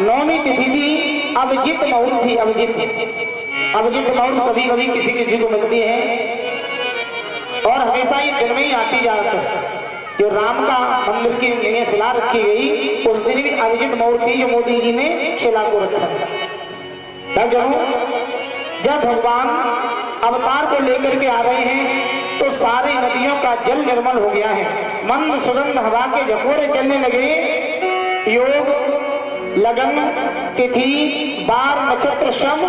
9वीं तिथि थी, अभिजित मुहूर्त थी। अभिजित मुहूर्त कभी कभी किसी किसी को मिलती है और हमेशा ही दिन में ही आती जाती है। जो राम का मंदिर की नई शिला रखी गई उस दिन भी अभिजित मुहूर्त थी, जो मोदी जी ने शिला को रखा। जब भगवान अवतार को लेकर के आ रहे हैं तो सारी नदियों का जल निर्मल हो गया है। मंद सुगंध हवा के झकोरे चलने लगे। योग लगन तिथि बार नक्षत्र शम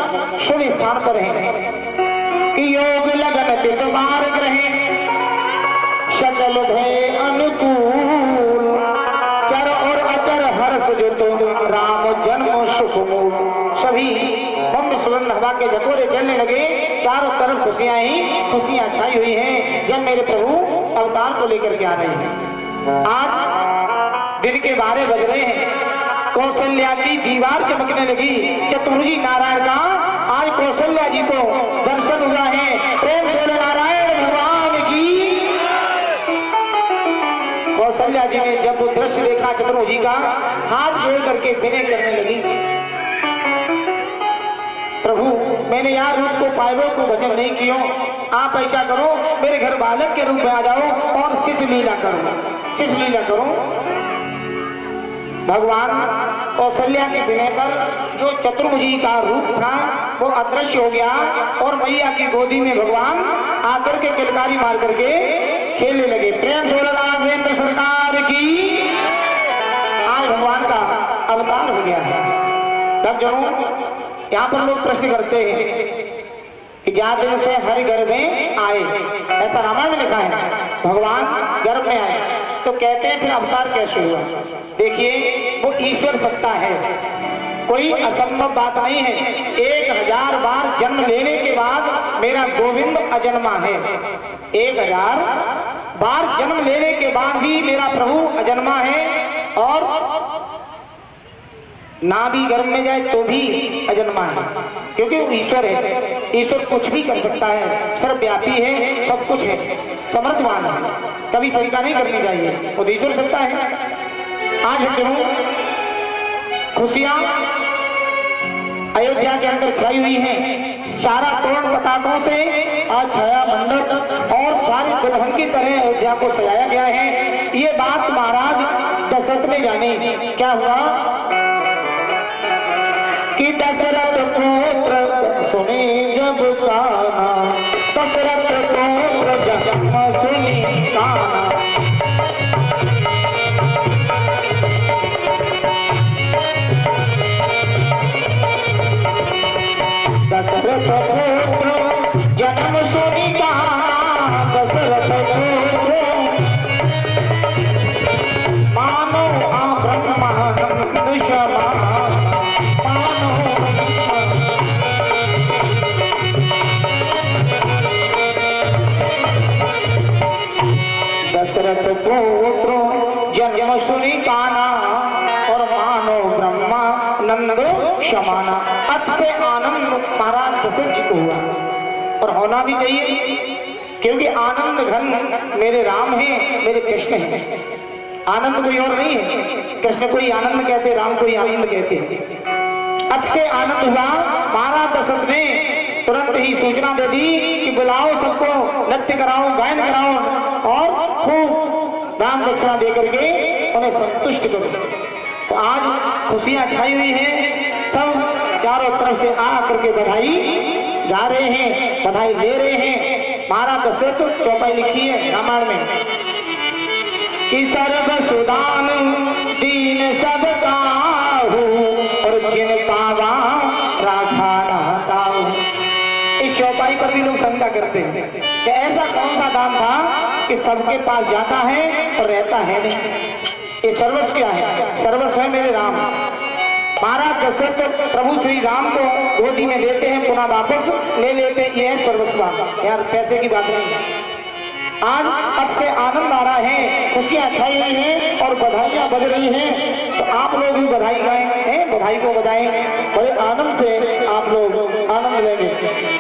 शुभ स्थान पर है कि योग लगन तिथि बार ग्रह सकल भय अनुकूल चर और अचर हर्ष जो तो राम जन्म सुख मूल। सभी मंद सुगंध हवा के झकोरे चलने लगे। चारों तरफ खुशियां ही खुशियां छाई हुई हैं जब मेरे प्रभु अवतार को लेकर के आ रहे हैं। आज दिन के 12 बज रहे हैं। कौशल्या की दीवार चमकने लगी। चतुर्भुजी नारायण का आज कौशल्या जी को दर्शन हुआ है। प्रेम से नारायण भगवान की। कौशल्या जी ने जब वो दृश्य देखा चतुर्भुजी का, हाथ जोड़ करके विनय करने लगी। प्रभु मैंने यार रूप को पाइबो को भजन नहीं कियो, आप ऐसा करो मेरे घर बालक के रूप में आ जाओ और शिष्य लीला करो। भगवान कौशल्या के विनय पर जो चतुर्भुजी का रूप था वो अदृश्य हो गया और मैया की गोदी में भगवान आकर के किलकारी मार करके खेलने लगे। प्रेम से राघवेंद्र सरकार की। आज भगवान का अवतार हो गया है। तब जनों यहाँ पर लोग प्रश्न करते हैं कि ज्यादा दिन से हरि गर्भ में आए, ऐसा रामायण में लिखा है, भगवान गर्भ में आए, तो कहते हैं फिर अवतार कैसे हुआ। देखिए वो ईश्वर सत्ता है, कोई असंभव बात नहीं है। 1000 बार जन्म लेने के बाद मेरा गोविंद अजन्मा है। 1000 बार जन्म लेने के बाद भी मेरा प्रभु अजन्मा है और ना भी गर्भ में जाए तो भी अजन्मा है, क्योंकि वो ईश्वर है। ईश्वर कुछ भी कर सकता है, सर्वव्यापी है, सब कुछ है, समर्थवान है, कभी शंका नहीं करनी चाहिए, वो ईश्वर सत्ता है। आज हम खुशियां अयोध्या के अंदर छाई हुई हैं, सारा तोरण पताकों से आज छाया मंडप और सारे दुल्हन की तरह अयोध्या को सजाया गया है। ये बात महाराज दशरथ ने जानी। क्या हुआ कि दशरथ पुत्र सुने जब काना, दशरथ पुत्र जन्म सुनी काना, दशरथ पुत्र जन्म सुनी काना, दशरथ पुत्र मानो ब्रह्मानंद शमा, दशरथ पुत्र जन्म सुनी काना और मानो ब्रह्मा नंदो क्षमाना। अत्य आनंद महाराज दशरथ जी को हुआ और होना भी चाहिए, क्योंकि आनंद घन मेरे राम हैं, मेरे कृष्ण हैं। आनंद कोई और नहीं है, कृष्ण को ही आनंद कहते, राम को ही आनंद कहते। अत्य आनंद हुआ। महाराज दशरथ ने तुरंत ही सूचना दे दी कि बुलाओ सबको, नृत्य कराओ, गायन कराओ और खूब दान दक्षिणा दे करके उन्हें संतुष्ट करो। तो आज खुशियां छाई हुई हैं, सब चारों तरफ से आ करके बधाई गा रहे हैं, बधाई ले रहे हैं। महाराज दशरथ चौपाई लिखी है रामायण में कि सर्व सुदान दीन सब काहू और जिन पावा राखा नाताऊ। इस चौपाई पर भी लोग शंका करते हैं कि ऐसा कौन सा दान था कि सबके पास जाता है और रहता है नहीं। ये सर्वस्व क्या है? सर्वस्व है मेरे राम। महाराज दशरथ प्रभु श्री राम को गोदी में देते हैं, पुनः वापस ले लेते हैं, ये है सर्वस्व। यार पैसे की बात नहीं है। आज अब से आनंद आ रहा है, खुशियां छाई हुई हैं और बधाइयां बज रही हैं। तो आप लोग भी बधाई गाएं हैं, बधाई को बजाएं, बड़े आनंद से आप लोग आनंद लेंगे।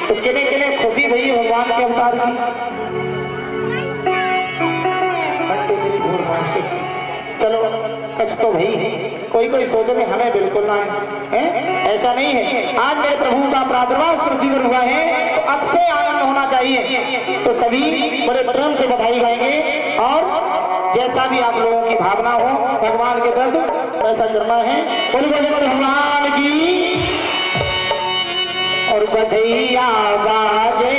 तो किने किने खुशी भई भगवान के अवतार की। 1 2 3 4 5 6 चलो कुछ तो भाई कोई कोई सोच में हमें बिल्कुल ना है, ऐसा नहीं है। आज मेरे प्रभु का प्रादुर्भाव पृथ्वी पर हुआ है तो अब से आनंद होना चाहिए। तो सभी बड़े प्रेम से बधाई गाएंगे और जैसा भी आप लोगों की भावना हो भगवान के प्रति ऐसा करना है। बोलिए भगवान की। और बधैया बाजे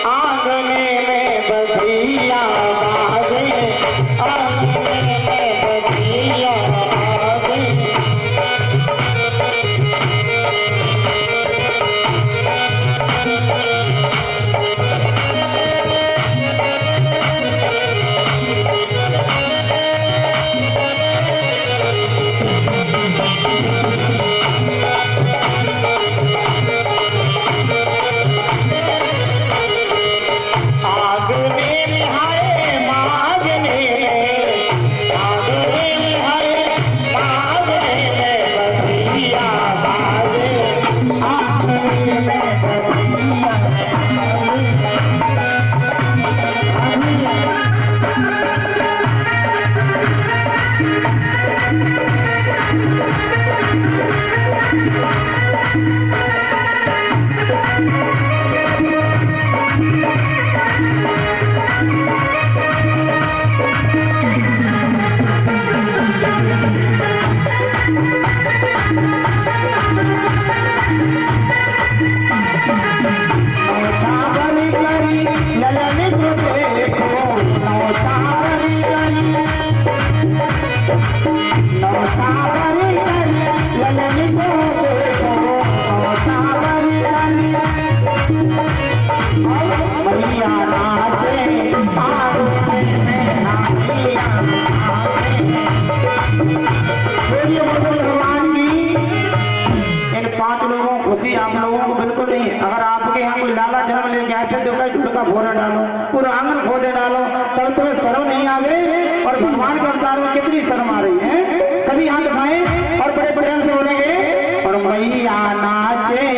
आंगने में, बधैया बाजे आंगने में, बधैया बाजे। लोगों को बिल्कुल नहीं है। अगर आपके यहाँ कोई लाला जन्म लेके आए थे तो कहीं ढूंढ का भोरा डालो, पूरा आंगन खोदे डालो, तब तुम्हें शर्म नहीं आवे। और भगवान के अवतार में कितनी शर्म आ रही है। सभी हाथ उठाएं और बड़े प्रेम से बोलेंगे, और मैया नाचे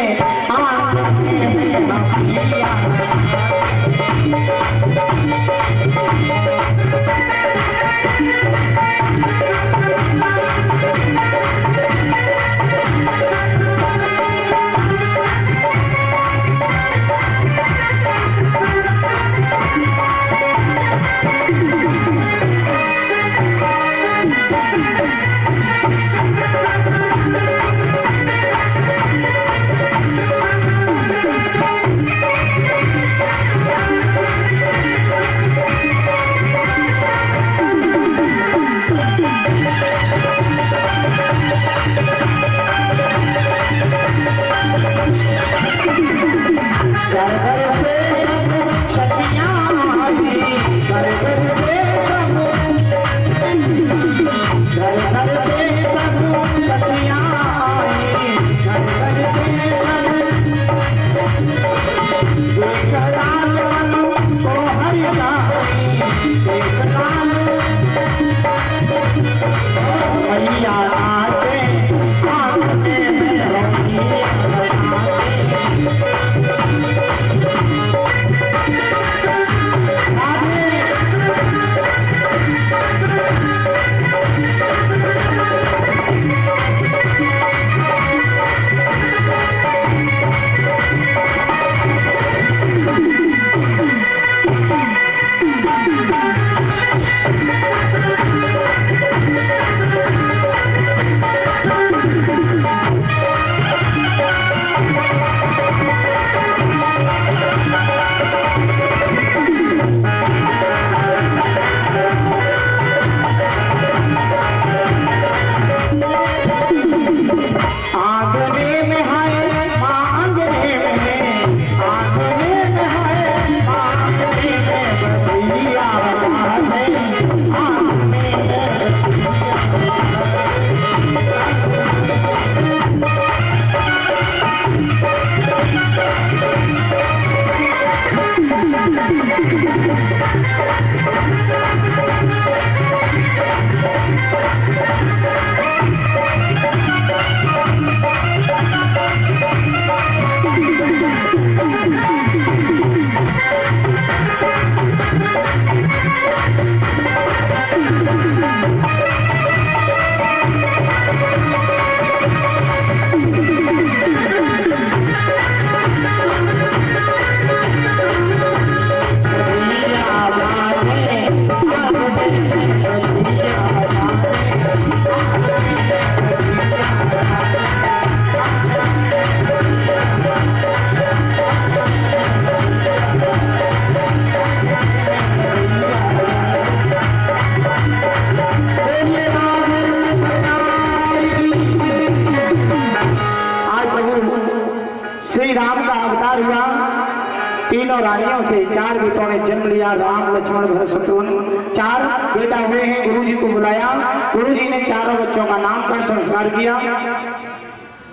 तीनों रानियों से 4 बेटों ने जन्म लिया, राम लक्ष्मण भरत शत्रुघ्न। 4 बेटा हुए हैं। गुरुजी को बुलाया, गुरुजी ने चारों बच्चों का नामकरण संस्कार किया।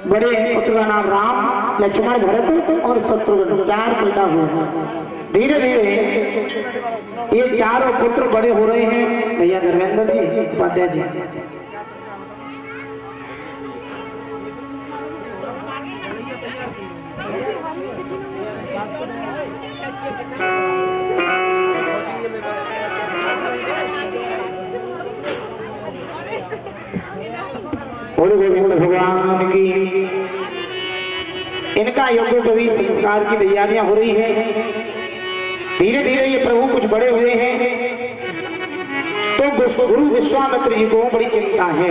बड़े पुत्र का नाम राम, लक्ष्मण, भरत और शत्रुघ्न, 4 बेटा हुए हैं। धीरे धीरे ये चारों पुत्र बड़े हो रहे हैं। भैया धर्मेंद्र जी, उपाध्याय जी, बोलो गोविंद भगवान की। इनका यज्ञ कवि संस्कार की तैयारियां हो रही हैं। धीरे धीरे ये प्रभु कुछ बड़े हुए हैं तो गुरु विश्वामित्र जी को बड़ी चिंता है।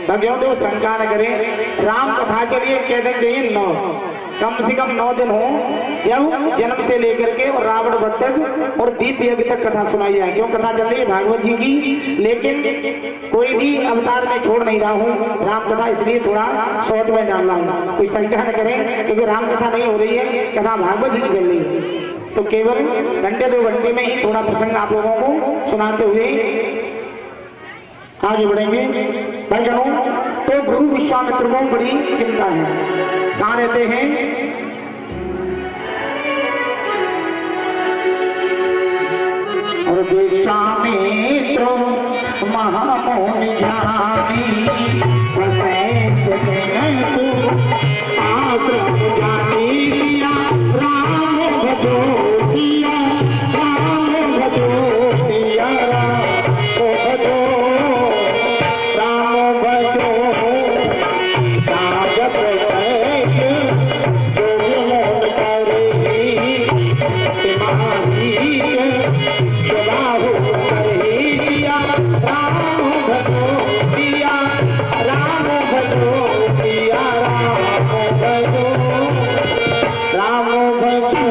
भक्तों तो शंका न करें, राम कथा के लिए कह दें चाहिए 9, कम से कम 9 दिन हो, जब जन्म से लेकर के और रावण वध तक और दीप यज्ञ तक कथा सुनाई जाए। क्यों कथा चल रही है भागवत जी की, लेकिन कोई भी अवतार में छोड़ नहीं रहा हूँ। राम कथा इसलिए थोड़ा शॉर्ट में डाल रहा हूँ, कोई शंका न करें, क्योंकि राम कथा नहीं हो रही है, कथा भागवत जी की चल रही है। तो केवल घंटे 2 घंटे में ही थोड़ा प्रसंग आप लोगों को सुनाते हुए आगे बढ़ेंगे। भाई जनों, तो गुरु विश्वामित्र को बड़ी चिंता है। कहाँ रहते हैं? और विश्वामित्र महामुनि ज्ञानी वसैत तू आश्रम जानी सिया राम भजो सिया राम भजो सिया राम भजो राम भजो राजत जो मोन करे तुम्हारी सदा हो करे सिया राम भजो सिया राम भजो सिया राम भजो राम भजो।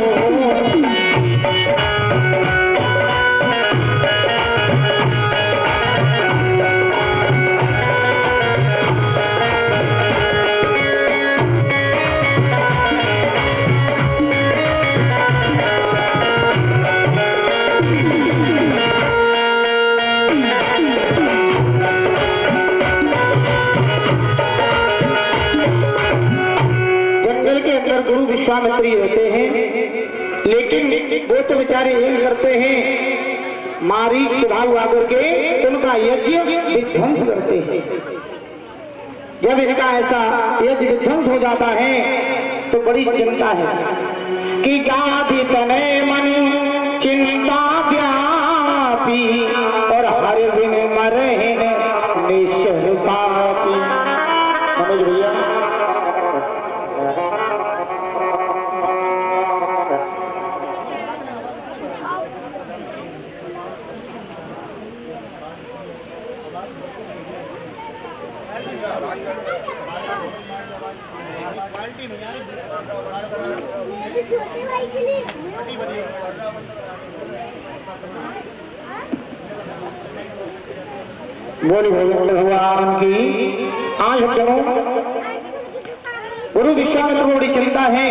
जंगल के अंदर गुरु विश्वामित्री रहते हैं, लेकिन वो तो बेचारे यही करते हैं, मारीच स्वभाव आकर के उनका यज्ञ विध्वंस करते हैं। जब इनका ऐसा यज्ञ विध्वंस हो जाता है तो बड़ी चिंता है कि गाधी तने मन चिंता व्यापी और हर दिन मरे निश्चर पापी। मनोज भैया बोली भगवान की। आज गुरु विश्वामित्र को बड़ी चिंता है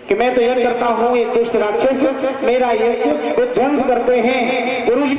कि मैं तो यज्ञ करता हूँ, ये दुष्ट राक्षस मेरा यज्ञ विध्वंस करते हैं। गुरु जी